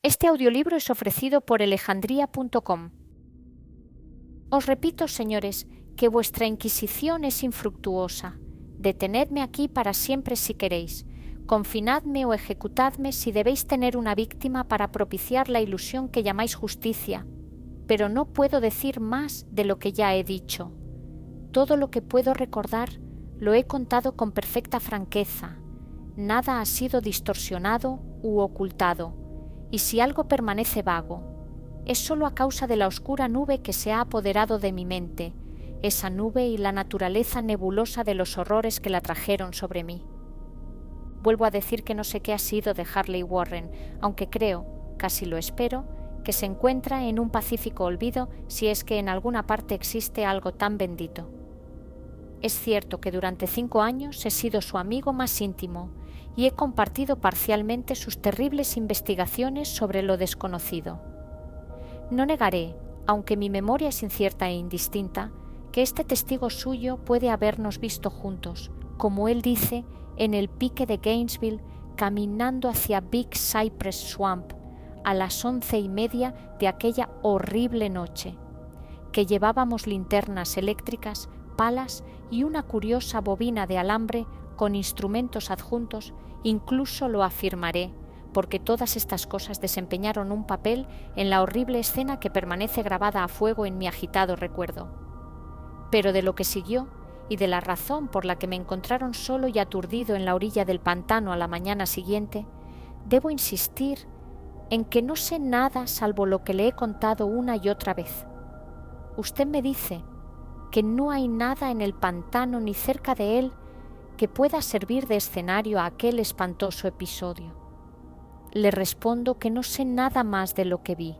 Este audiolibro es ofrecido por alejandría.com. Os repito, señores, que vuestra inquisición es infructuosa. Detenedme aquí para siempre si queréis. Confinadme o ejecutadme si debéis tener una víctima para propiciar la ilusión que llamáis justicia. Pero no puedo decir más de lo que ya he dicho. Todo lo que puedo recordar lo he contado con perfecta franqueza. Nada ha sido distorsionado u ocultado. Y si algo permanece vago, es solo a causa de la oscura nube que se ha apoderado de mi mente, esa nube y la naturaleza nebulosa de los horrores que la trajeron sobre mí. Vuelvo a decir que no sé qué ha sido de Harley Warren, aunque creo, casi lo espero, que se encuentra en un pacífico olvido si es que en alguna parte existe algo tan bendito. Es cierto que durante 5 años he sido su amigo más íntimo y he compartido parcialmente sus terribles investigaciones sobre lo desconocido. No negaré, aunque mi memoria es incierta e indistinta, que este testigo suyo puede habernos visto juntos, como él dice, en el pique de Gainesville, caminando hacia Big Cypress Swamp a las 11:30 de aquella horrible noche, que llevábamos linternas eléctricas, palas y una curiosa bobina de alambre con instrumentos adjuntos. Incluso lo afirmaré, porque todas estas cosas desempeñaron un papel en la horrible escena que permanece grabada a fuego en mi agitado recuerdo. Pero de lo que siguió y de la razón por la que me encontraron solo y aturdido en la orilla del pantano a la mañana siguiente, debo insistir en que no sé nada salvo lo que le he contado una y otra vez. Usted me dice que no hay nada en el pantano ni cerca de él que pueda servir de escenario a aquel espantoso episodio. Le respondo que no sé nada más de lo que vi.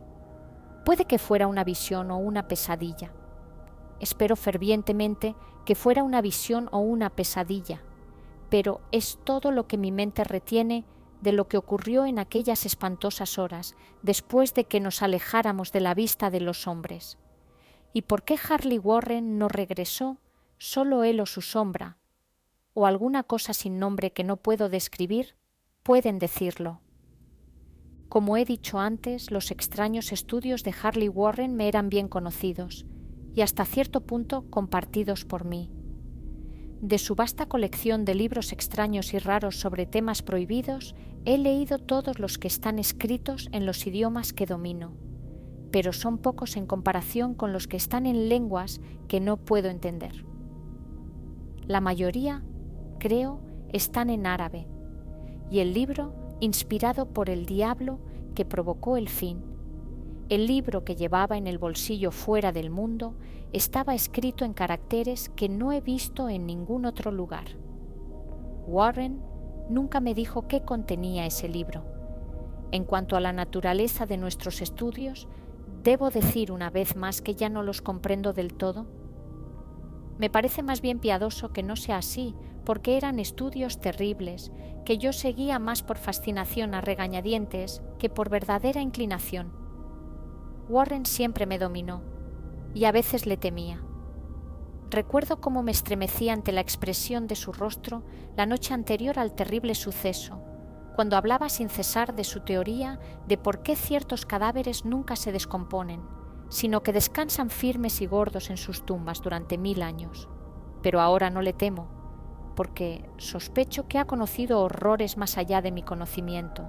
Puede que fuera una visión o una pesadilla. Espero fervientemente que fuera una visión o una pesadilla, pero es todo lo que mi mente retiene de lo que ocurrió en aquellas espantosas horas después de que nos alejáramos de la vista de los hombres. ¿Y por qué Harley Warren no regresó, solo él o su sombra, o alguna cosa sin nombre que no puedo describir? Pueden decirlo. Como he dicho antes, los extraños estudios de Harley Warren me eran bien conocidos y hasta cierto punto compartidos por mí. De su vasta colección de libros extraños y raros sobre temas prohibidos, he leído todos los que están escritos en los idiomas que domino, pero son pocos en comparación con los que están en lenguas que no puedo entender. La mayoría, creo, están en árabe, y el libro inspirado por el diablo que provocó el fin. El libro que llevaba en el bolsillo fuera del mundo estaba escrito en caracteres que no he visto en ningún otro lugar. Warren nunca me dijo qué contenía ese libro. En cuanto a la naturaleza de nuestros estudios, debo decir una vez más que ya no los comprendo del todo. Me parece más bien piadoso que no sea así, porque eran estudios terribles, que yo seguía más por fascinación a regañadientes que por verdadera inclinación. Warren siempre me dominó, y a veces le temía. Recuerdo cómo me estremecí ante la expresión de su rostro la noche anterior al terrible suceso, cuando hablaba sin cesar de su teoría de por qué ciertos cadáveres nunca se descomponen, sino que descansan firmes y gordos en sus tumbas durante 1000 años. Pero ahora no le temo, porque sospecho que ha conocido horrores más allá de mi conocimiento.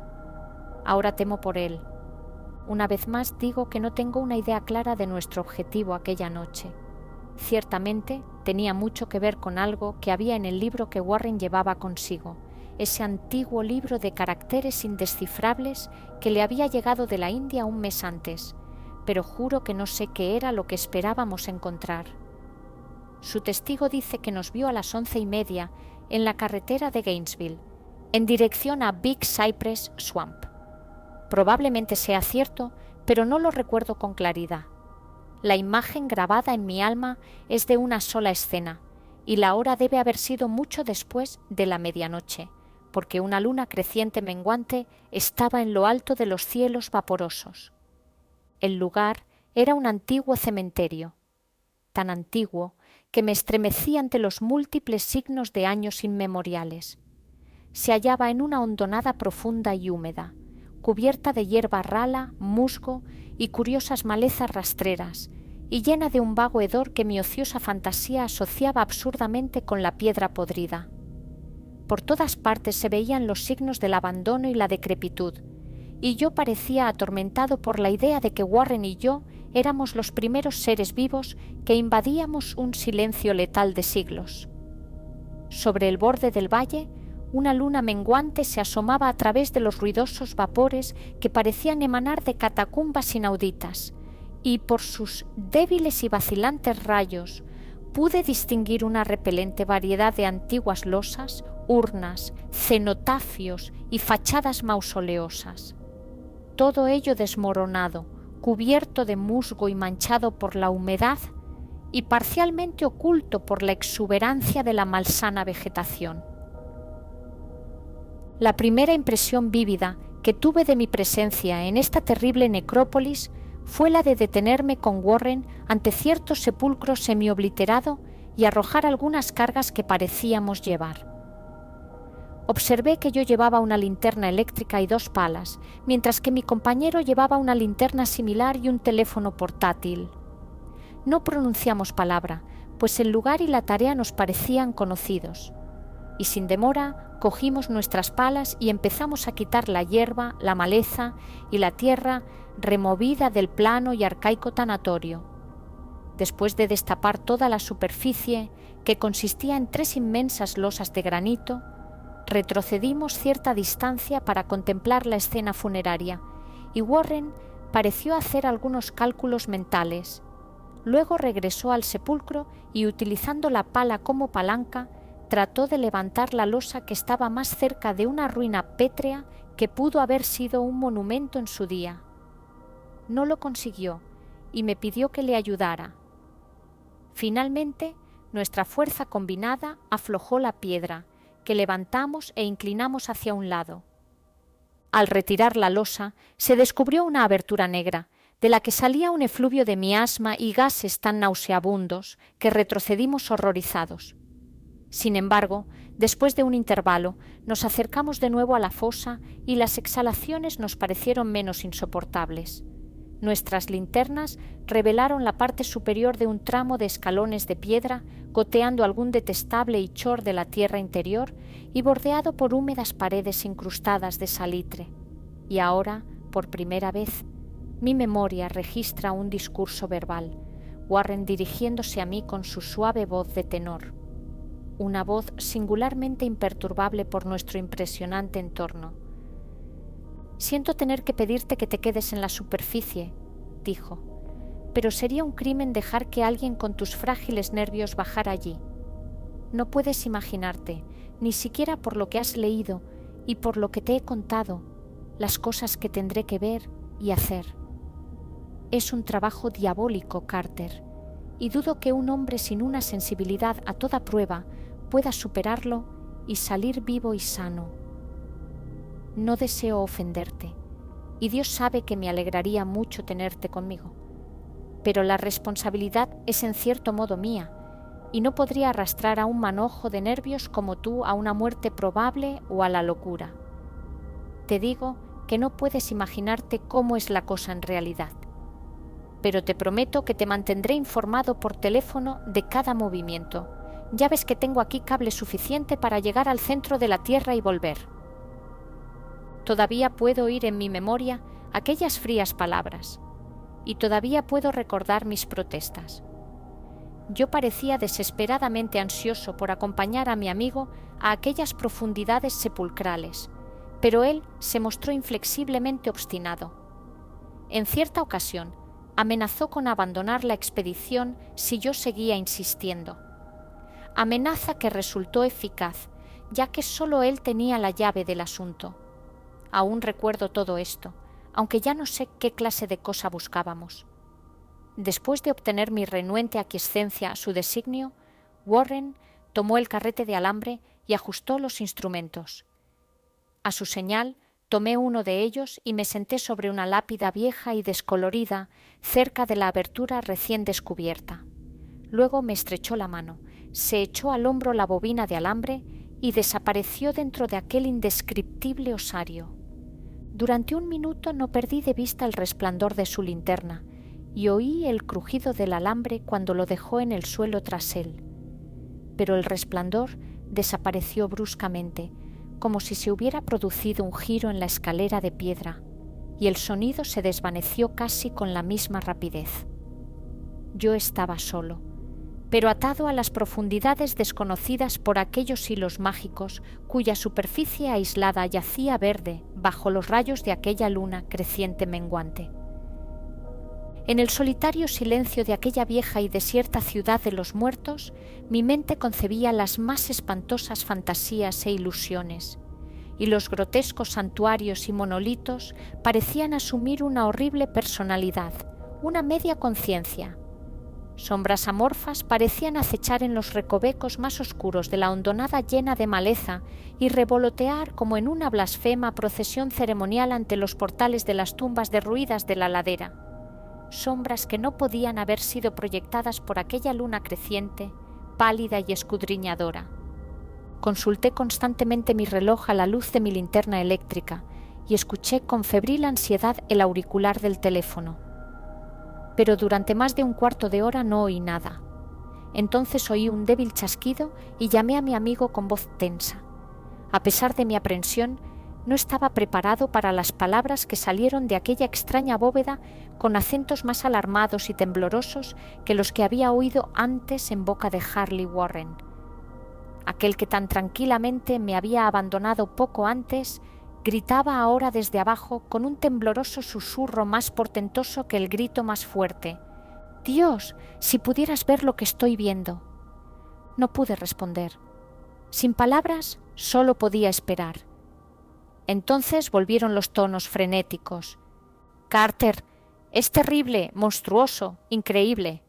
Ahora temo por él. Una vez más digo que no tengo una idea clara de nuestro objetivo aquella noche. Ciertamente tenía mucho que ver con algo que había en el libro que Warren llevaba consigo, ese antiguo libro de caracteres indescifrables que le había llegado de la India un mes antes, pero juro que no sé qué era lo que esperábamos encontrar. Su testigo dice que nos vio a las 11:30 en la carretera de Gainesville, en dirección a Big Cypress Swamp. Probablemente sea cierto, pero no lo recuerdo con claridad. La imagen grabada en mi alma es de una sola escena, y la hora debe haber sido mucho después de la medianoche, porque una luna creciente menguante estaba en lo alto de los cielos vaporosos. El lugar era un antiguo cementerio, tan antiguo que me estremecí ante los múltiples signos de años inmemoriales. Se hallaba en una hondonada profunda y húmeda, cubierta de hierba rala, musgo y curiosas malezas rastreras, y llena de un vago hedor que mi ociosa fantasía asociaba absurdamente con la piedra podrida. Por todas partes se veían los signos del abandono y la decrepitud, y yo parecía atormentado por la idea de que Warren y yo éramos los primeros seres vivos que invadíamos un silencio letal de siglos. Sobre el borde del valle, una luna menguante se asomaba a través de los ruidosos vapores que parecían emanar de catacumbas inauditas, y por sus débiles y vacilantes rayos pude distinguir una repelente variedad de antiguas losas, urnas, cenotafios y fachadas mausoleosas. Todo ello desmoronado, cubierto de musgo y manchado por la humedad, y parcialmente oculto por la exuberancia de la malsana vegetación. La primera impresión vívida que tuve de mi presencia en esta terrible necrópolis fue la de detenerme con Warren ante cierto sepulcro semiobliterado y arrojar algunas cargas que parecíamos llevar. Observé que yo llevaba una linterna eléctrica y 2 palas, mientras que mi compañero llevaba una linterna similar y un teléfono portátil. No pronunciamos palabra, pues el lugar y la tarea nos parecían conocidos, y sin demora cogimos nuestras palas y empezamos a quitar la hierba, la maleza y la tierra removida del plano y arcaico tanatorio. Después de destapar toda la superficie, que consistía en 3 inmensas losas de granito, retrocedimos cierta distancia para contemplar la escena funeraria, y Warren pareció hacer algunos cálculos mentales. Luego regresó al sepulcro y, utilizando la pala como palanca, trató de levantar la losa que estaba más cerca de una ruina pétrea que pudo haber sido un monumento en su día. No lo consiguió y me pidió que le ayudara. Finalmente, nuestra fuerza combinada aflojó la piedra, que levantamos e inclinamos hacia un lado. Al retirar la losa, se descubrió una abertura negra, de la que salía un efluvio de miasma y gases tan nauseabundos que retrocedimos horrorizados. Sin embargo, después de un intervalo, nos acercamos de nuevo a la fosa y las exhalaciones nos parecieron menos insoportables. Nuestras linternas revelaron la parte superior de un tramo de escalones de piedra, goteando algún detestable hichor de la tierra interior y bordeado por húmedas paredes incrustadas de salitre. Y ahora, por primera vez, mi memoria registra un discurso verbal, Warren dirigiéndose a mí con su suave voz de tenor, una voz singularmente imperturbable por nuestro impresionante entorno. «Siento tener que pedirte que te quedes en la superficie», dijo, «pero sería un crimen dejar que alguien con tus frágiles nervios bajara allí. No puedes imaginarte, ni siquiera por lo que has leído y por lo que te he contado, las cosas que tendré que ver y hacer. Es un trabajo diabólico, Carter, y dudo que un hombre sin una sensibilidad a toda prueba pueda superarlo y salir vivo y sano. No deseo ofenderte, y Dios sabe que me alegraría mucho tenerte conmigo, pero la responsabilidad es en cierto modo mía, y no podría arrastrar a un manojo de nervios como tú a una muerte probable o a la locura. Te digo que no puedes imaginarte cómo es la cosa en realidad, pero te prometo que te mantendré informado por teléfono de cada movimiento. Ya ves que tengo aquí cable suficiente para llegar al centro de la Tierra y volver». Todavía puedo oír en mi memoria aquellas frías palabras, y todavía puedo recordar mis protestas. Yo parecía desesperadamente ansioso por acompañar a mi amigo a aquellas profundidades sepulcrales, pero él se mostró inflexiblemente obstinado. En cierta ocasión, amenazó con abandonar la expedición si yo seguía insistiendo. Amenaza que resultó eficaz, ya que solo él tenía la llave del asunto. Aún recuerdo todo esto, aunque ya no sé qué clase de cosa buscábamos. Después de obtener mi renuente aquiescencia a su designio, Warren tomó el carrete de alambre y ajustó los instrumentos. A su señal, tomé uno de ellos y me senté sobre una lápida vieja y descolorida cerca de la abertura recién descubierta. Luego me estrechó la mano, se echó al hombro la bobina de alambre y desapareció dentro de aquel indescriptible osario. Durante un minuto no perdí de vista el resplandor de su linterna y oí el crujido del alambre cuando lo dejó en el suelo tras él. Pero el resplandor desapareció bruscamente, como si se hubiera producido un giro en la escalera de piedra, y el sonido se desvaneció casi con la misma rapidez. Yo estaba solo, pero atado a las profundidades desconocidas por aquellos hilos mágicos cuya superficie aislada yacía verde bajo los rayos de aquella luna creciente menguante. En el solitario silencio de aquella vieja y desierta ciudad de los muertos, mi mente concebía las más espantosas fantasías e ilusiones, y los grotescos santuarios y monolitos parecían asumir una horrible personalidad, una media conciencia. Sombras amorfas parecían acechar en los recovecos más oscuros de la hondonada llena de maleza y revolotear como en una blasfema procesión ceremonial ante los portales de las tumbas derruidas de la ladera. Sombras que no podían haber sido proyectadas por aquella luna creciente, pálida y escudriñadora. Consulté constantemente mi reloj a la luz de mi linterna eléctrica y escuché con febril ansiedad el auricular del teléfono. Pero durante más de un cuarto de hora no oí nada. Entonces oí un débil chasquido y llamé a mi amigo con voz tensa. A pesar de mi aprensión, no estaba preparado para las palabras que salieron de aquella extraña bóveda con acentos más alarmados y temblorosos que los que había oído antes en boca de Harley Warren. Aquel que tan tranquilamente me había abandonado poco antes, gritaba ahora desde abajo con un tembloroso susurro más portentoso que el grito más fuerte. «Dios, si pudieras ver lo que estoy viendo». No pude responder. Sin palabras, solo podía esperar. Entonces volvieron los tonos frenéticos. «Carter, es terrible, monstruoso, increíble».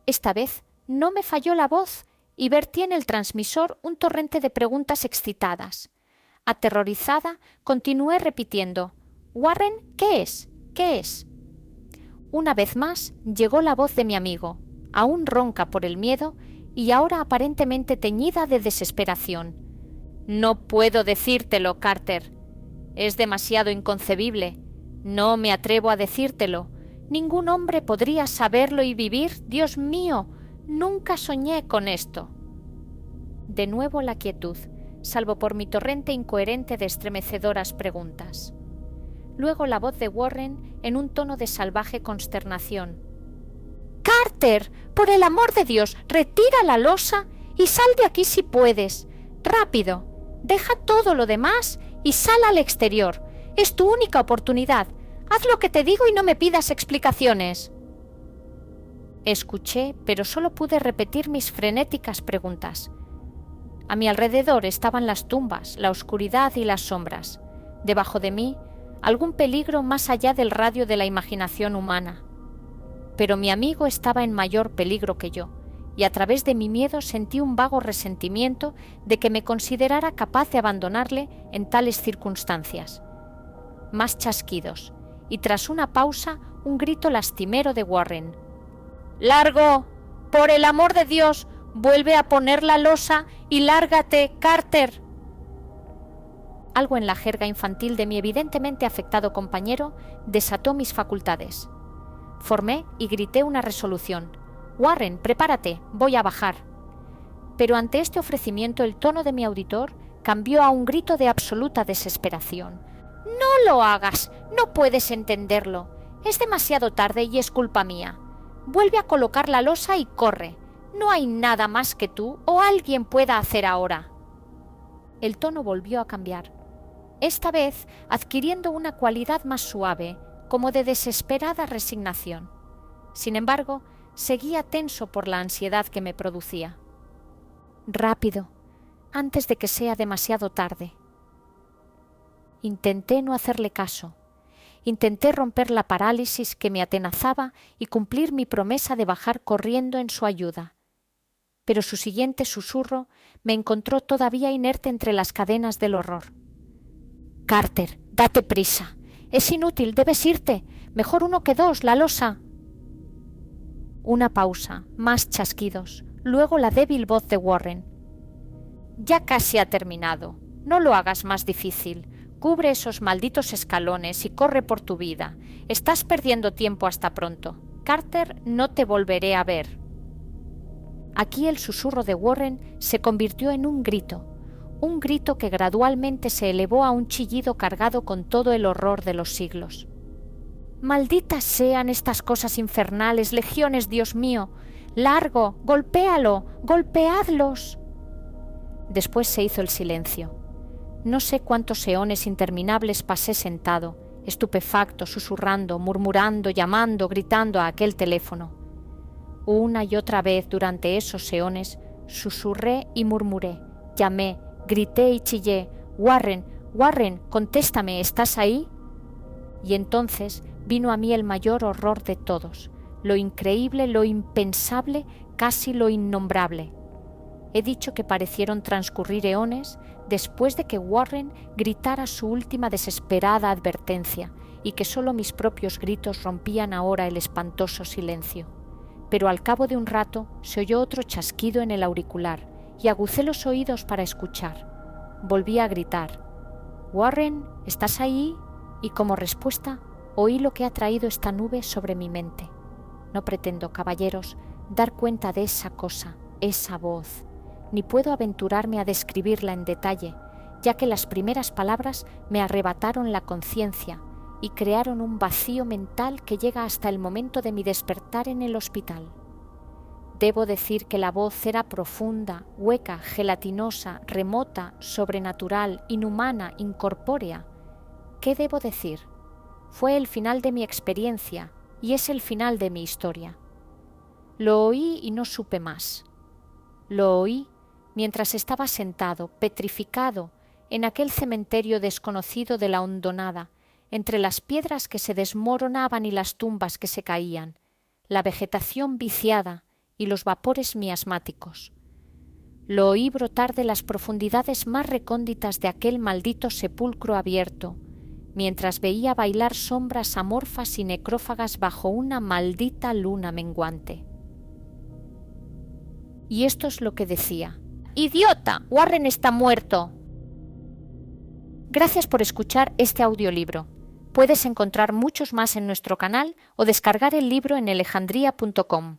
Esta vez no me falló la voz y vertí en el transmisor un torrente de preguntas excitadas. Aterrorizada, continué repitiendo: «Warren, ¿qué es? ¿Qué es?». Una vez más llegó la voz de mi amigo, aún ronca por el miedo y ahora aparentemente teñida de desesperación. «No puedo decírtelo, Carter. Es demasiado inconcebible. No me atrevo a decírtelo. Ningún hombre podría saberlo y vivir. Dios mío, nunca soñé con esto». De nuevo la quietud, salvo por mi torrente incoherente de estremecedoras preguntas. Luego la voz de Warren en un tono de salvaje consternación. «Carter, por el amor de Dios, retira la losa y sal de aquí si puedes. Rápido, deja todo lo demás y sal al exterior. Es tu única oportunidad. Haz lo que te digo y no me pidas explicaciones». Escuché, pero solo pude repetir mis frenéticas preguntas. A mi alrededor estaban las tumbas, la oscuridad y las sombras. Debajo de mí, algún peligro más allá del radio de la imaginación humana. Pero mi amigo estaba en mayor peligro que yo, y a través de mi miedo sentí un vago resentimiento de que me considerara capaz de abandonarle en tales circunstancias. Más chasquidos, y tras una pausa, un grito lastimero de Warren. «¡Largo! ¡Por el amor de Dios! ¡Vuelve a poner la losa y lárgate, Carter!». Algo en la jerga infantil de mi evidentemente afectado compañero desató mis facultades. Formé y grité una resolución. «Warren, prepárate, voy a bajar». Pero ante este ofrecimiento el tono de mi auditor cambió a un grito de absoluta desesperación. «No lo hagas, no puedes entenderlo. Es demasiado tarde y es culpa mía. Vuelve a colocar la losa y corre. No hay nada más que tú o alguien pueda hacer ahora». El tono volvió a cambiar, esta vez adquiriendo una cualidad más suave, como de desesperada resignación. Sin embargo, seguía tenso por la ansiedad que me producía. «Rápido, antes de que sea demasiado tarde». Intenté no hacerle caso. Intenté romper la parálisis que me atenazaba y cumplir mi promesa de bajar corriendo en su ayuda. Pero su siguiente susurro me encontró todavía inerte entre las cadenas del horror. «Carter, date prisa. Es inútil, debes irte. Mejor uno que dos, la losa». Una pausa, más chasquidos, luego la débil voz de Warren. «Ya casi ha terminado. No lo hagas más difícil. Cubre esos malditos escalones y corre por tu vida. Estás perdiendo tiempo hasta pronto. Carter, no te volveré a ver. Aquí el susurro de Warren se convirtió en un grito que gradualmente se elevó a un chillido cargado con todo el horror de los siglos. «Malditas sean estas cosas infernales, legiones, Dios mío. Largo, golpéalo, golpeadlos». Después se hizo el silencio. No sé cuántos eones interminables pasé sentado, estupefacto, susurrando, murmurando, llamando, gritando a aquel teléfono. Una y otra vez durante esos eones susurré y murmuré, llamé, grité y chillé, «Warren, Warren, contéstame, ¿estás ahí?» Y entonces vino a mí el mayor horror de todos, lo increíble, lo impensable, casi lo innombrable. He dicho que parecieron transcurrir eones después de que Warren gritara su última desesperada advertencia y que solo mis propios gritos rompían ahora el espantoso silencio. Pero al cabo de un rato se oyó otro chasquido en el auricular y agucé los oídos para escuchar. Volví a gritar, «Warren, ¿estás ahí?» Y como respuesta oí lo que ha traído esta nube sobre mi mente. No pretendo, caballeros, dar cuenta de esa cosa, esa voz, ni puedo aventurarme a describirla en detalle, ya que las primeras palabras me arrebataron la conciencia y crearon un vacío mental que llega hasta el momento de mi despertar en el hospital. Debo decir que la voz era profunda, hueca, gelatinosa, remota, sobrenatural, inhumana, incorpórea. ¿Qué debo decir? Fue el final de mi experiencia y es el final de mi historia. Lo oí y no supe más. Lo oí mientras estaba sentado, petrificado, en aquel cementerio desconocido de la hondonada, entre las piedras que se desmoronaban y las tumbas que se caían, la vegetación viciada y los vapores miasmáticos. Lo oí brotar de las profundidades más recónditas de aquel maldito sepulcro abierto, mientras veía bailar sombras amorfas y necrófagas bajo una maldita luna menguante. Y esto es lo que decía. «¡Idiota! Warren está muerto». Gracias por escuchar este audiolibro. Puedes encontrar muchos más en nuestro canal o descargar el libro en alejandría.com.